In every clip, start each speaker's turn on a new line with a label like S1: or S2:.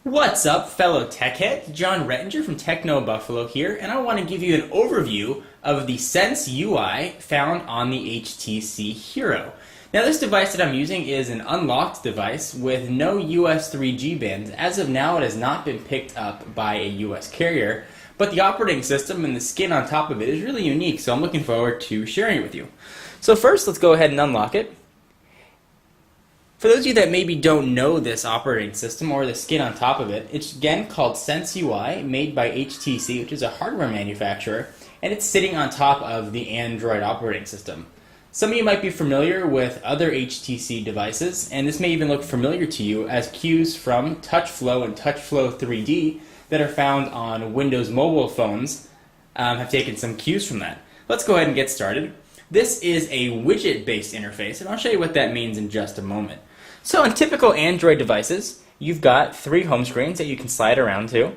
S1: What's up, fellow tech heads? John Rettinger from Techno Buffalo here, and I want to give you an overview of the Sense UI found on the HTC Hero. Now, this device that I'm using is an unlocked device with no US 3G bands. As of now, it has not been picked up by a US carrier, but the operating system and the skin on top of it is really unique, so I'm looking forward to sharing it with you. So first, let's go ahead and unlock it. For those of you that maybe don't know this operating system or the skin on top of it, it's again called Sense UI, made by HTC, which is a hardware manufacturer, and it's sitting on top of the Android operating system. Some of you might be familiar with other HTC devices, and this may even look familiar to you as cues from TouchFlow and TouchFlow 3D that are found on Windows mobile phones have taken some cues from that. Let's go ahead and get started. This is a widget-based interface, and I'll show you what that means in just a moment. So on typical Android devices, you've got 3 home screens that you can slide around to.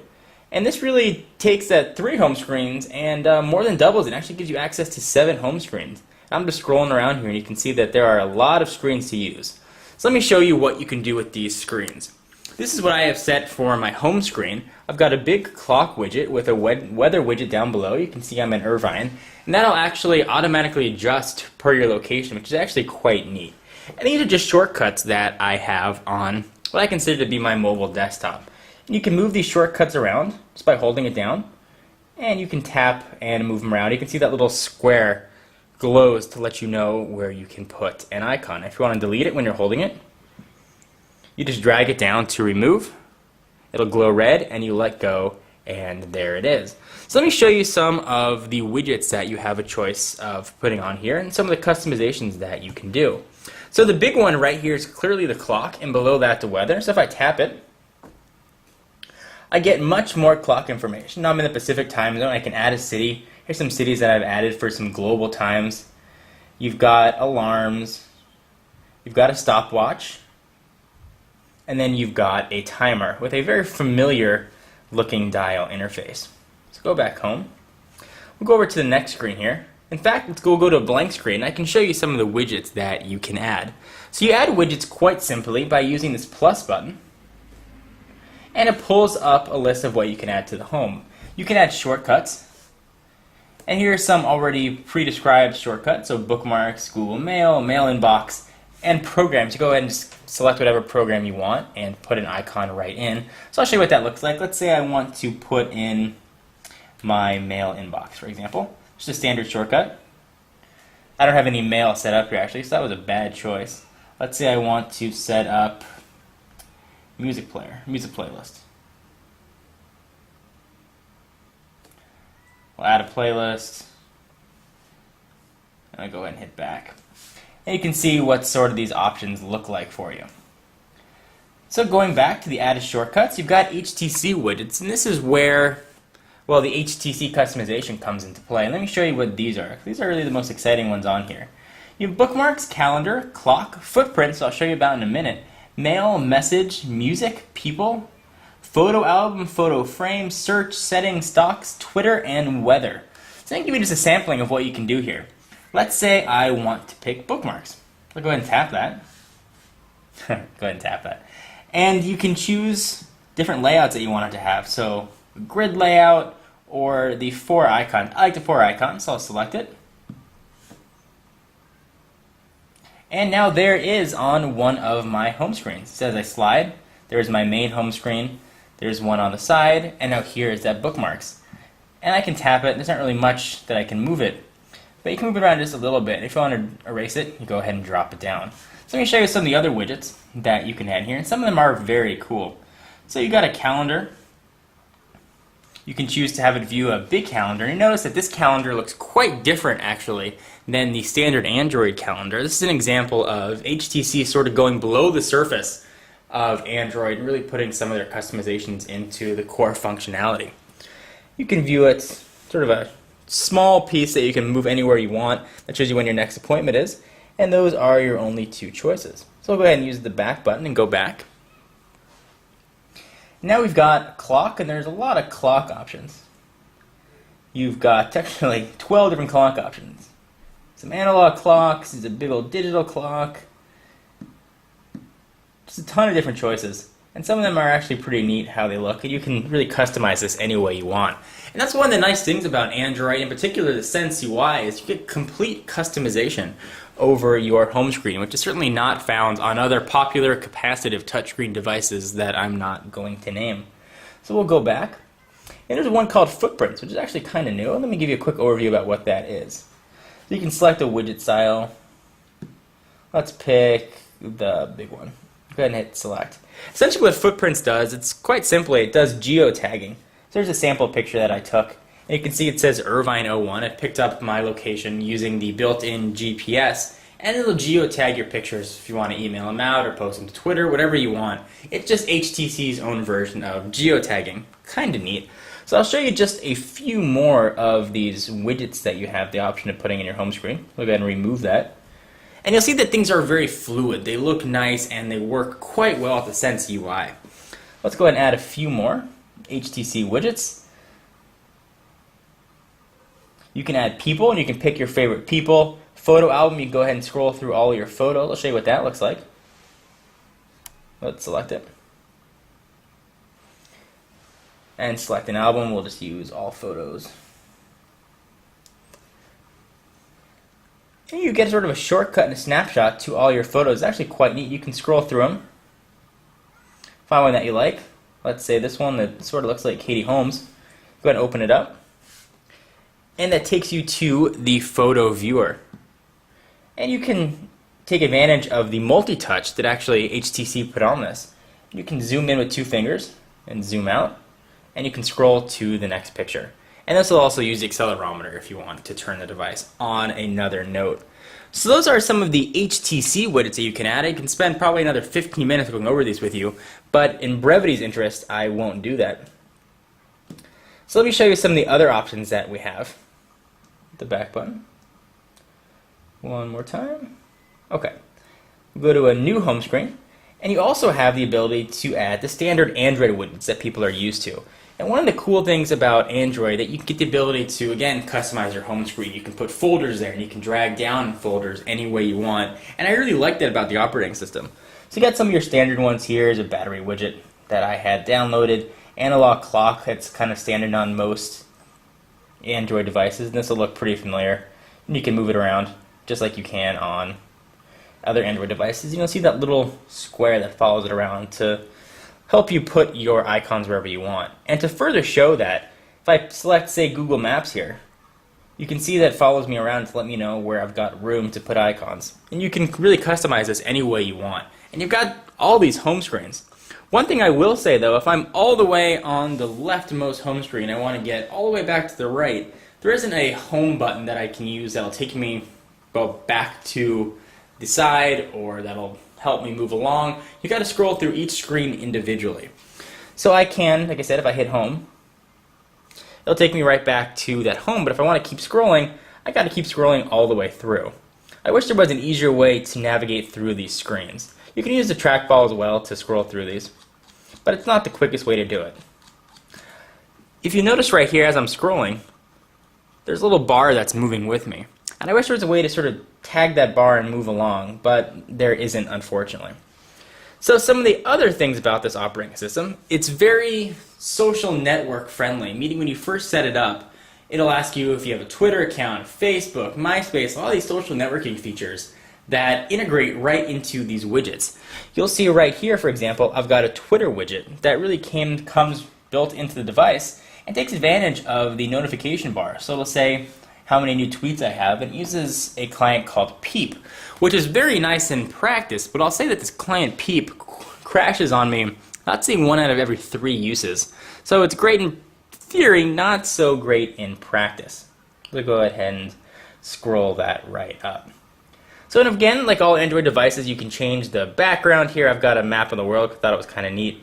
S1: And this really takes that 3 home screens and more than doubles it. It actually gives you access to 7 home screens. I'm just scrolling around here and you can see that there are a lot of screens to use. So let me show you what you can do with these screens. This is what I have set for my home screen. I've got a big clock widget with a weather widget down below. You can see I'm in Irvine. And that'll actually automatically adjust per your location, which is actually quite neat. And these are just shortcuts that I have on what I consider to be my mobile desktop. And you can move these shortcuts around just by holding it down. And you can tap and move them around. You can see that little square glows to let you know where you can put an icon. If you want to delete it when you're holding it, you just drag it down to remove. It'll glow red and you let go and there it is. So let me show you some of the widgets that you have a choice of putting on here and some of the customizations that you can do. So the big one right here is clearly the clock, and below that the weather. So if I tap it, I get much more clock information. Now I'm in the Pacific time zone. I can add a city. Here's some cities that I've added for some global times. You've got alarms. You've got a stopwatch. And then you've got a timer with a very familiar looking dial interface. Let's go back home. We'll go over to the next screen here. In fact, let's go to a blank screen and I can show you some of the widgets that you can add. So you add widgets quite simply by using this plus button, and it pulls up a list of what you can add to the home. You can add shortcuts, and here are some already pre-described shortcuts, so bookmarks, Google Mail, mail inbox, and programs. You go ahead and just select whatever program you want and put an icon right in. So I'll show you what that looks like. Let's say I want to put in my mail inbox, for example. Just a standard shortcut. I don't have any mail set up here actually, so that was a bad choice. Let's say I want to set up music playlist. We'll add a playlist. And I'll go ahead and hit back. And you can see what sort of these options look like for you. So going back to the added shortcuts, you've got HTC widgets, and this is where the HTC customization comes into play. And let me show you what these are. These are really the most exciting ones on here. You have bookmarks, calendar, clock, footprints, I'll show you about in a minute, mail, message, music, people, photo album, photo frame, search, settings, stocks, Twitter, and weather. So I'm going to give you just a sampling of what you can do here. Let's say I want to pick bookmarks. I'll go ahead and tap that. Go ahead and tap that. And you can choose different layouts that you want it to have. So grid layout or the 4 icon. I like the 4 icon, so I'll select it. And now there it is on one of my home screens. It says I slide. There's my main home screen. There's one on the side, and now here is that bookmarks. And I can tap it. There's not really much that I can move it, but you can move it around just a little bit. If you want to erase it, you go ahead and drop it down. So let me show you some of the other widgets that you can add here, and some of them are very cool. So you got a calendar. You can choose to have it view a big calendar. And you notice that this calendar looks quite different, actually, than the standard Android calendar. This is an example of HTC sort of going below the surface of Android and really putting some of their customizations into the core functionality. You can view it sort of a small piece that you can move anywhere you want. That shows you when your next appointment is. And those are your only 2 choices. So we'll go ahead and use the back button and go back. Now we've got clock, and there's a lot of clock options. You've got technically 12 different clock options. Some analog clocks, there's a big old digital clock. Just a ton of different choices. And some of them are actually pretty neat how they look, and you can really customize this any way you want. And that's one of the nice things about Android, in particular the Sense UI, is you get complete customization over your home screen, which is certainly not found on other popular capacitive touchscreen devices that I'm not going to name. So we'll go back. And there's one called Footprints, which is actually kind of new. Let me give you a quick overview about what that is. So you can select a widget style. Let's pick the big one. Go ahead and hit select. Essentially what Footprints does, it's quite simply, it does geotagging. So there's a sample picture that I took. And you can see it says Irvine 01. It picked up my location using the built-in GPS. And it'll geotag your pictures if you want to email them out or post them to Twitter, whatever you want. It's just HTC's own version of geotagging. Kind of neat. So I'll show you just a few more of these widgets that you have the option of putting in your home screen. We'll go ahead and remove that. And you'll see that things are very fluid. They look nice and they work quite well with the Sense UI. Let's go ahead and add a few more HTC widgets. You can add people, and you can pick your favorite people. Photo album, you can go ahead and scroll through all of your photos. I'll show you what that looks like. Let's select it. And select an album. We'll just use all photos. And you get sort of a shortcut and a snapshot to all your photos. It's actually quite neat. You can scroll through them. Find one that you like. Let's say this one that sort of looks like Katie Holmes. Go ahead and open it up. And that takes you to the photo viewer. And you can take advantage of the multi-touch that actually HTC put on this. You can zoom in with 2 fingers and zoom out. And you can scroll to the next picture. And this will also use the accelerometer if you want to turn the device on another note. So those are some of the HTC widgets that you can add. I can spend probably another 15 minutes going over these with you, but in brevity's interest, I won't do that. So let me show you some of the other options that we have. The back button. One more time. Okay. Go to a new home screen, and you also have the ability to add the standard Android widgets that people are used to. And one of the cool things about Android that you can get the ability to, again, customize your home screen. You can put folders there, and you can drag down folders any way you want. And I really like that about the operating system. So you got some of your standard ones here. Is a battery widget that I had downloaded. Analog clock, that's kind of standard on most Android devices. And this will look pretty familiar. And you can move it around just like you can on other Android devices. You'll see that little square that follows it around to help you put your icons wherever you want. And to further show that, if I select, say, Google Maps here, you can see that it follows me around to let me know where I've got room to put icons. And you can really customize this any way you want. And you've got all these home screens. One thing I will say, though, if I'm all the way on the leftmost home screen, I want to get all the way back to the right, there isn't a home button that I can use that'll take me, well, back to the side, or that'll help me move along. You got to scroll through each screen individually. So I can, like I said, if I hit home, it'll take me right back to that home. But if I want to keep scrolling, I got to keep scrolling all the way through. I wish there was an easier way to navigate through these screens. You can use the trackball as well to scroll through these, but it's not the quickest way to do it. If you notice right here as I'm scrolling, there's a little bar that's moving with me. And I wish there was a way to sort of tag that bar and move along, but there isn't, unfortunately. So some of the other things about this operating system, it's very social network friendly, meaning when you first set it up, it'll ask you if you have a Twitter account, Facebook, MySpace, all these social networking features that integrate right into these widgets. You'll see right here, for example, I've got a Twitter widget that really comes built into the device and takes advantage of the notification bar. So it'll say how many new tweets I have, and it uses a client called Peep, which is very nice in practice, but I'll say that this client Peep crashes on me, I'd say 1 out of every 3 uses. So it's great in theory, not so great in practice. We'll go ahead and scroll that right up. So and again, like all Android devices, you can change the background here. I've got a map of the world. I thought it was kind of neat.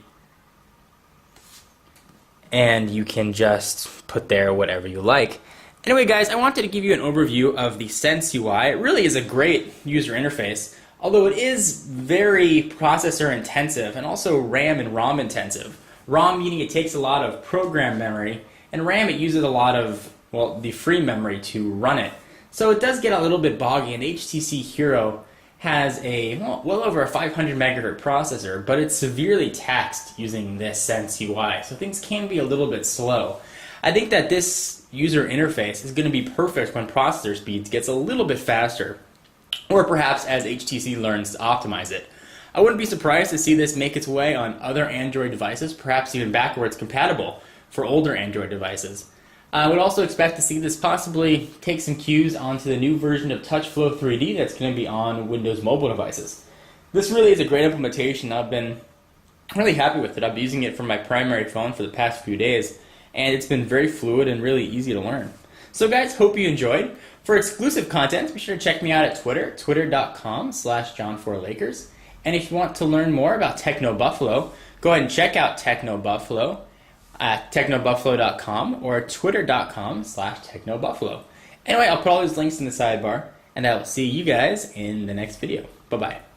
S1: And you can just put there whatever you like. Anyway, guys, I wanted to give you an overview of the Sense UI. It really is a great user interface, although it is very processor intensive and also RAM and ROM intensive. ROM meaning it takes a lot of program memory, and RAM it uses a lot of, well, the free memory to run it. So it does get a little bit boggy, and HTC Hero has a well over a 500 megahertz processor, but it's severely taxed using this Sense UI, so things can be a little bit slow. I think that this user interface is going to be perfect when processor speeds gets a little bit faster, or perhaps as HTC learns to optimize it. I wouldn't be surprised to see this make its way on other Android devices, perhaps even backwards compatible for older Android devices. I would also expect to see this possibly take some cues onto the new version of TouchFlow 3D that's going to be on Windows mobile devices. This really is a great implementation. I've been really happy with it. I've been using it for my primary phone for the past few days, and it's been very fluid and really easy to learn. So guys, hope you enjoyed. For exclusive content, be sure to check me out at Twitter, twitter.com/John4Lakers. And if you want to learn more about Techno Buffalo, go ahead and check out Techno Buffalo at technobuffalo.com or twitter.com/technobuffalo. Anyway, I'll put all those links in the sidebar, and I will see you guys in the next video. Bye-bye.